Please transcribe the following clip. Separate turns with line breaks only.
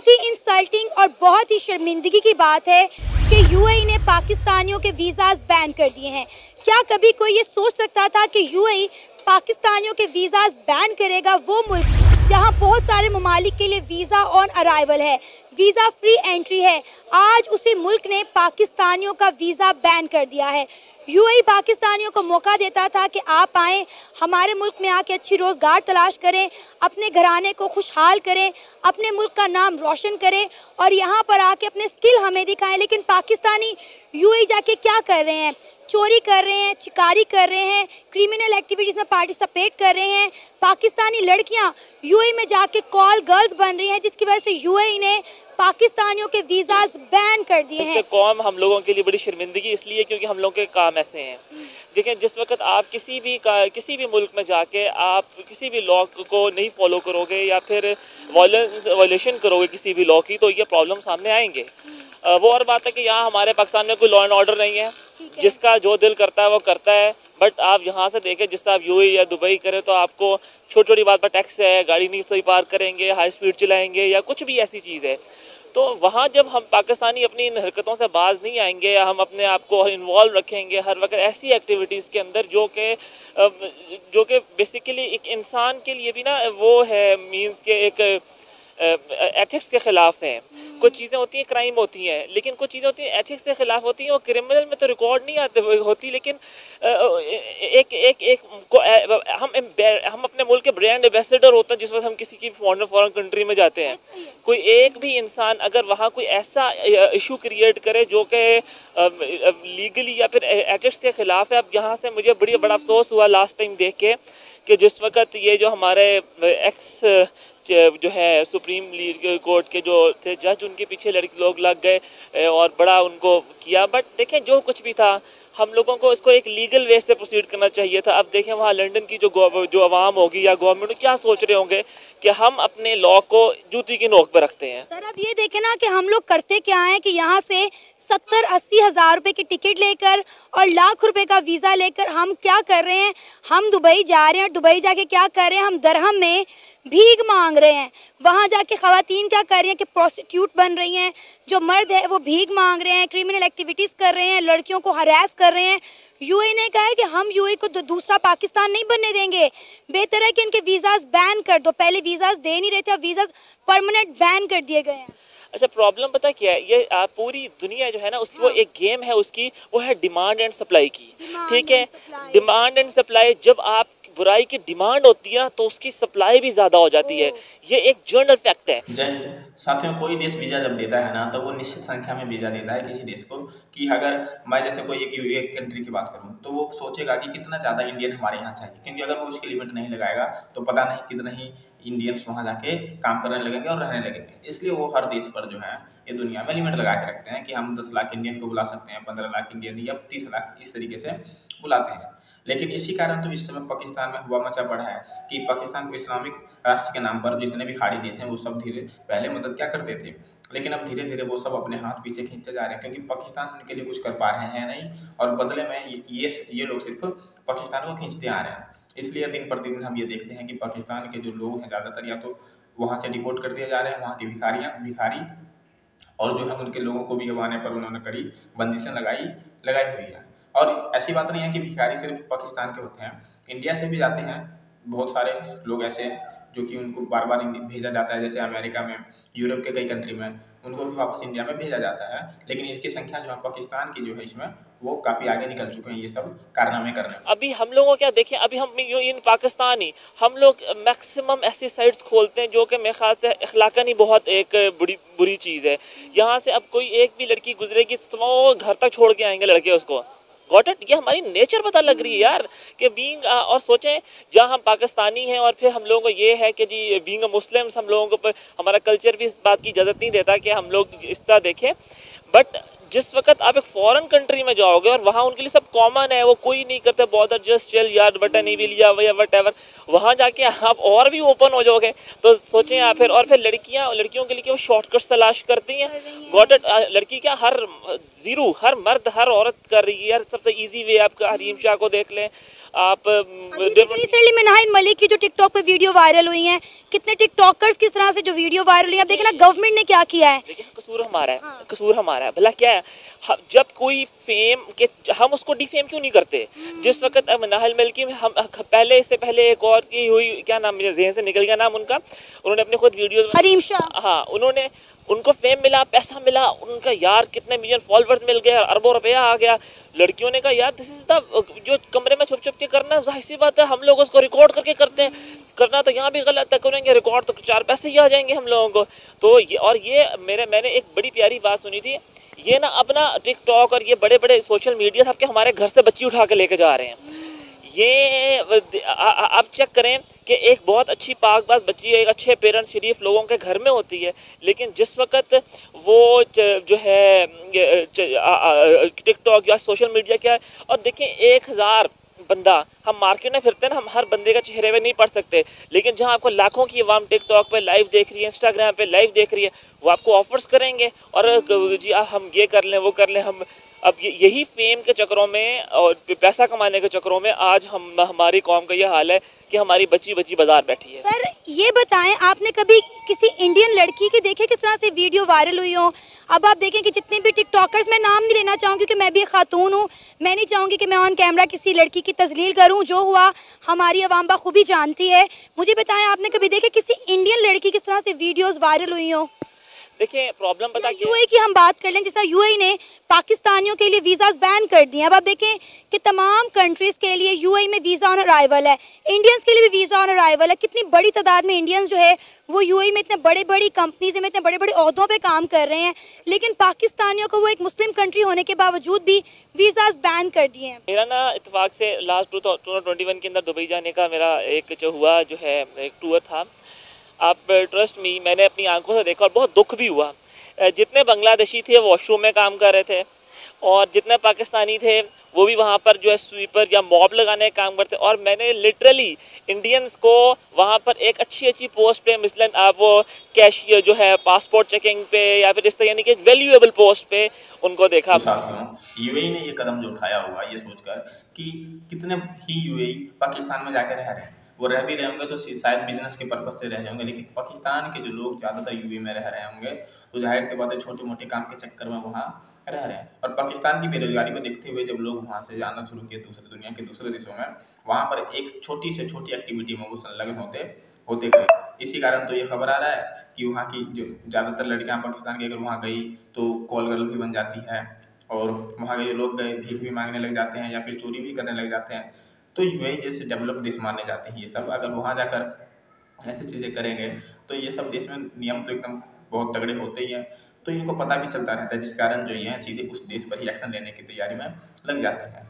बहुत ही इंसल्टिंग और बहुत ही शर्मिंदगी की बात है कि यूएई ने पाकिस्तानियों के वीज़ाज बैन कर दिए हैं। क्या कभी कोई ये सोच सकता था कि यूएई पाकिस्तानियों के वीज़ाज बैन करेगा? वो मुल्क जहां बहुत सारे ममालिक के लिए वीज़ा ऑन अराइवल है, वीज़ा फ्री एंट्री है, आज उसी मुल्क ने पाकिस्तानियों का वीज़ा बैन कर दिया है। यूएई पाकिस्तानियों को मौका देता था कि आप आएँ, हमारे मुल्क में आके अच्छी रोज़गार तलाश करें, अपने घराने को खुशहाल करें, अपने मुल्क का नाम रोशन करें और यहाँ पर आके अपने स्किल हमें दिखाएं। लेकिन पाकिस्तानी यूएई जाके क्या कर रहे हैं? चोरी कर रहे हैं, चिकारी कर रहे हैं, क्रिमिनल एक्टिविटीज़ में पार्टिसिपेट कर रहे हैं। पाकिस्तानी लड़कियाँ यूएई में जाके कॉल गर्ल्स बन रही हैं, जिसकी वजह से यूएई ने पाकिस्तानियों के वीज़ाज बैन कर दिए हैं।
कौम हम लोगों के लिए बड़ी शर्मिंदगी इसलिए क्योंकि हम लोगों के काम ऐसे हैं। देखिए, जिस वक्त आप किसी भी मुल्क में जाके आप किसी भी लॉ को नहीं फॉलो करोगे या फिर वायलेशन करोगे किसी भी लॉ की, तो ये प्रॉब्लम सामने आएंगे। वो और बात है कि यहाँ हमारे पाकिस्तान में कोई लॉ एंड ऑर्डर नहीं है, जिसका जो दिल करता है वो करता है। बट आप यहाँ से देखें, जिस आप यूएई या दुबई करें तो आपको छोटी छोटी बात पर टैक्स है, गाड़ी नहीं सही पार्क करेंगे, हाई स्पीड चलाएंगे या कुछ भी ऐसी चीज़ है। तो वहाँ जब हम पाकिस्तानी अपनी इन हरकतों से बाज नहीं आएंगे या हम अपने आप को इन्वॉल्व रखेंगे हर वक्त ऐसी एक्टिविटीज़ के अंदर जो कि बेसिकली एक इंसान के लिए भी ना वो है मींस के एक एथिक्स के ख़िलाफ़ हैं। कुछ चीज़ें होती हैं क्राइम होती हैं, लेकिन कुछ चीज़ें होती हैं एथिक्स के ख़िलाफ़ होती हैं। वो क्रिमिनल में तो रिकॉर्ड नहीं आते होती, लेकिन हम अपने मुल्क के ब्रांड एम्बेसडर होते हैं जिस वक्त हम किसी की फॉरेन कंट्री में जाते हैं। कोई एक भी इंसान अगर वहाँ कोई ऐसा इशू क्रिएट करे जो कि लीगली या फिर एथिक्स के ख़िलाफ़ है। अब यहाँ से मुझे बड़ा अफसोस हुआ लास्ट टाइम देख के कि जिस वक्त ये जो हमारे एक्स जो है सुप्रीम कोर्ट के जो थे जज, उनके पीछे लड़के लोग लग गए और बड़ा उनको किया। बट देखें, जो कुछ भी था हम लोगों को इसको एक लीगल वे से प्रोसीड करना चाहिए था। अब देखें वहाँ लंदन की जो आवाम होगी या गवर्नमेंट क्या सोच रहे होंगे कि हम अपने लॉ को जूती की नोक पर रखते हैं।
सर, अब ये देखें ना कि हम लोग करते क्या हैं कि यहाँ से 70-80 हज़ार रुपये की टिकट लेकर और लाख रुपए का वीज़ा लेकर हम क्या कर रहे हैं, हम दुबई जा रहे हैं और दुबई जाके क्या कर रहे हैं, हम दरहम में भीख मांग रहे हैं। वहाँ जाके ख़वातीन क्या कर रही हैं कि प्रोस्टिट्यूट बन रही हैं, जो मर्द है वो भीख मांग रहे हैं, क्रिमिनल एक्टिविटीज़ कर रहे हैं, लड़कियों को हरास कर रहे हैं। यूएई ने कहा है कि हम यूएई को दूसरा पाकिस्तान नहीं बनने देंगे, बेहतर है कि इनके वीज़ाज बैन कर दो। पहले वीज़ाज दे नहीं रहे थे, अब वीज़ाज परमानेंट बैन कर दिए गए हैं।
अच्छा, प्रॉब्लम पता क्या है, ये पूरी दुनिया जो है ना उसकी वो एक गेम है उसकी, वो है डिमांड एंड सप्लाई की। ठीक है, डिमांड एंड सप्लाई। जब आप बुराई की डिमांड होती है ना तो उसकी सप्लाई भी ज़्यादा हो जाती है। ये एक जनरल फैक्ट है।
जय हिंद साथियों, कोई देश वीज़ा जब देता है ना तो वो निश्चित संख्या में वीज़ा देता है किसी देश को। कि अगर मैं जैसे कोई एक कंट्री की बात करूं तो वो सोचेगा कि कितना ज़्यादा इंडियन हमारे यहाँ चाहिए, क्योंकि अगर वो उसकी लिमिट नहीं लगाएगा तो पता नहीं कितने ही इंडियंस वहाँ जाके काम करने लगेंगे और रहने लगेंगे। इसलिए वो हर देश पर जो है ये दुनिया में लिमिट लगा के रखते हैं कि हम 10 लाख इंडियन को बुला सकते हैं, 15 लाख इंडियन या 30 लाख, इस तरीके से बुलाते हैं। लेकिन इसी कारण तो इस समय पाकिस्तान में हुआ मचा पड़ा है कि पाकिस्तान को इस्लामिक राष्ट्र के नाम पर जितने भी खाड़ी देश हैं वो सब पहले मदद क्या करते थे, लेकिन अब धीरे धीरे वो सब अपने हाथ पीछे खींचते जा रहे हैं, क्योंकि पाकिस्तान उनके लिए कुछ कर पा रहे हैं नहीं और बदले में ये लोग सिर्फ पाकिस्तान को खींचते आ रहे हैं। इसलिए दिन प्रतिदिन हम ये देखते हैं कि पाकिस्तान के जो लोग हैं ज़्यादातर या तो वहाँ से डिपोर्ट कर दिए जा रहे हैं, वहाँ के भिखारी, और जो है उनके लोगों को भी अब आने पर उन्होंने कड़ी बंदिशें लगाई हुई है। और ऐसी बात नहीं है कि भिखारी सिर्फ पाकिस्तान के होते हैं, इंडिया से भी जाते हैं बहुत सारे लोग ऐसे जो कि उनको बार बार भेजा जाता है। जैसे अमेरिका में, यूरोप के कई कंट्री में उनको भी वापस इंडिया में भेजा जाता है। लेकिन इसकी संख्या जो है पाकिस्तान की जो है इसमें वो काफ़ी आगे निकल चुके हैं ये सब कारनामे करने।
अभी हम लोगों क्या देखें, अभी हम इन पाकिस्तानी हम लोग मैक्सिमम ऐसी साइट्स खोलते हैं जो कि मेरे ख्याल से अखलाकन ही बहुत एक बुरी चीज़ है। यहाँ से अब कोई एक भी लड़की गुजरेगी तो वो घर तक छोड़ के आएंगे लड़के उसको। Got it? ये हमारी नेचर पता लग रही है यार कि बीइंग, और सोचें जहाँ हम पाकिस्तानी हैं और फिर हम लोगों को ये है कि जी बीइंग मुस्लिम्स, हम लोगों को हमारा कल्चर भी इस बात की इजाज़त नहीं देता कि हम लोग इस तरह देखें। बट जिस वक्त आप एक फॉरेन कंट्री में जाओगे और वहाँ उनके लिए सब कॉमन है, वो कोई नहीं करता बॉदर, जस्ट चल यार बटन ही भी लिया या वट एवर, वहाँ जाके आप और भी ओपन हो जाओगे। तो सोचें आप फिर, और फिर लड़कियों के लिए वो शॉर्टकट्स तलाश करती हैं। Got it. लड़की क्या, हर मर्द हर औरत कर रही है यार, सबसे इजी वे। आप हरीम शाह को देख लें आप,
रिसेंटली में नाहिद मलिक की जो टिकटॉक पे वीडियो वायरल हुई हैं, कितने टिकटॉकर्स किस तरह से जो वीडियो वायरल हुई है, आप देखें ना गवर्नमेंट ने क्या किया है।
देखिए कसूर हमारा है, कसूर हमारा है। भला क्या है, जब कोई फेम के, हम उसको डिफेम क्यों नहीं करते। जिस वक्त नाहिद मलिक की हम इससे पहले एक और की हुई, क्या नाम, मुझे ज़हन से निकल गया नाम उनका, उन्होंने अपने खुद वीडियो,
हरीम शाह,
हाँ, उनको फेम मिला, पैसा मिला, उनका यार कितने मिलियन फॉलोअर्स मिल गए, अरबों रुपया आ गया। लड़कियों ने कहा यार दिस इज द, जो कमरे में छुप छुप के करना है, जाहिर सी बात है हम लोग उसको रिकॉर्ड करके करते हैं, करना तो यहाँ भी गलत है, करेंगे रिकॉर्ड तो 4 पैसे ही आ जाएंगे हम लोगों को। तो ये मैंने एक बड़ी प्यारी बात सुनी थी, ये ना अपना टिकटॉक और ये बड़े बड़े सोशल मीडिया सबके हमारे घर से बच्ची उठा के लेके जा रहे हैं। ये आप चेक करें कि एक बहुत अच्छी पाकबाज बच्ची एक अच्छे पेरेंट्स शरीफ लोगों के घर में होती है, लेकिन जिस वक्त वो जो है टिकटॉक या सोशल मीडिया क्या है, और देखें 1000 बंदा, हम मार्केट में फिरते हैं ना, हम हर बंदे का चेहरे पे नहीं पढ़ सकते, लेकिन जहाँ आपको लाखों की आवाम टिकटॉक पे लाइव देख रही है, इंस्टाग्राम पे लाइव देख रही है, वो आपको ऑफर्स करेंगे और जी हम ये कर लें वो कर लें। हम अब यही फेम के चक्करों में और पैसा कमाने के चक्करों में आज हमारी कौम का ये हाल है कि हमारी बच्ची बाजार बैठी है।
सर ये बताएं, आपने कभी किसी इंडियन लड़की की देखे किस तरह से वीडियो वायरल हुई हो। अब आप देखें कि जितने भी टिकटॉकर्स, मैं नाम नहीं लेना चाहूँगी क्योंकि मैं भी एक खातून हूँ, मैं नहीं चाहूँगी कि मैं ऑन कैमरा किसी लड़की की तजलील करूँ, जो हुआ हमारी अवाम बखूबी जानती है। मुझे बताएं, आपने कभी देखे किसी इंडियन लड़की किस तरह से वीडियोज़ वायरल हुई हो।
देखिए प्रॉब्लम पता क्या,
यूएई की हम बात कर लें, जैसा यूएई ने पाकिस्तानियों के लिए वीज़ाज बैन कर दिए। अब आप देखें कि तमाम कंट्रीज़ के लिए यूएई में वीज़ा ऑन अराइवल है, इंडियंस के लिए भी वीज़ा ऑन अराइवल है। कितनी बड़ी तादाद में इंडियंस जो है वो यूएई में इतने बड़ी कंपनीज में इतने बड़े ओहदों पे काम कर रहे हैं, लेकिन पाकिस्तानियों को वो एक मुस्लिम कंट्री होने के बावजूद भी वीज़ाज बैन कर दिए हैं।
मेरा ना इत्तेफाक से लास्ट 2021 के अंदर दुबई जाने का मेरा एक टूर था। आप ट्रस्ट मी, मैंने अपनी आंखों से देखा और बहुत दुख भी हुआ। जितने बांग्लादेशी थे वॉशरूम में काम कर रहे थे, और जितने पाकिस्तानी थे वो भी वहाँ पर जो है स्वीपर या मॉब लगाने का काम करते, और मैंने लिटरली इंडियंस को वहाँ पर एक अच्छी पोस्ट पे, मिसलन आप वो कैशियर जो है पासपोर्ट चेकिंग पे या फिर इस तरह यानी कि वैल्यूएबल पोस्ट पे उनको देखा।
यूएई ने ये कदम जो उठाया होगा ये सोचकर कि कितने ही यूएई पाकिस्तान में जाकर रह रहे हैं, वो रह भी रहे होंगे तो शायद बिजनेस के पर्पज से रह रहे होंगे, लेकिन पाकिस्तान के जो लोग ज़्यादातर यूएई में रह रहे होंगे तो जाहिर सी बात है छोटे मोटे काम के चक्कर में वहाँ रह रहे हैं। और पाकिस्तान की बेरोजगारी को देखते हुए जब लोग वहाँ से जाना शुरू किए दुनिया के दूसरे देशों में, वहाँ पर एक छोटी से छोटी एक्टिविटी में वो संलग्न होते गए। इसी कारण तो ये खबर आ रहा है कि वहाँ की जो ज़्यादातर लड़कियाँ पाकिस्तान की अगर वहाँ गई तो कॉल गर्ल भी बन जाती है, और वहाँ के जो लोग गए भीख भी मांगने लग जाते हैं या फिर चोरी भी करने लग जाते हैं। तो यूएई जैसे डेवलप्ड देश माने जाते हैं ये सब, अगर वहाँ जाकर ऐसी चीज़ें करेंगे तो ये सब देश में नियम तो एकदम बहुत तगड़े होते ही हैं, तो इनको पता भी चलता रहता है, जिस कारण जो ये है सीधे उस देश पर ही एक्शन लेने की तैयारी में लग जाते हैं।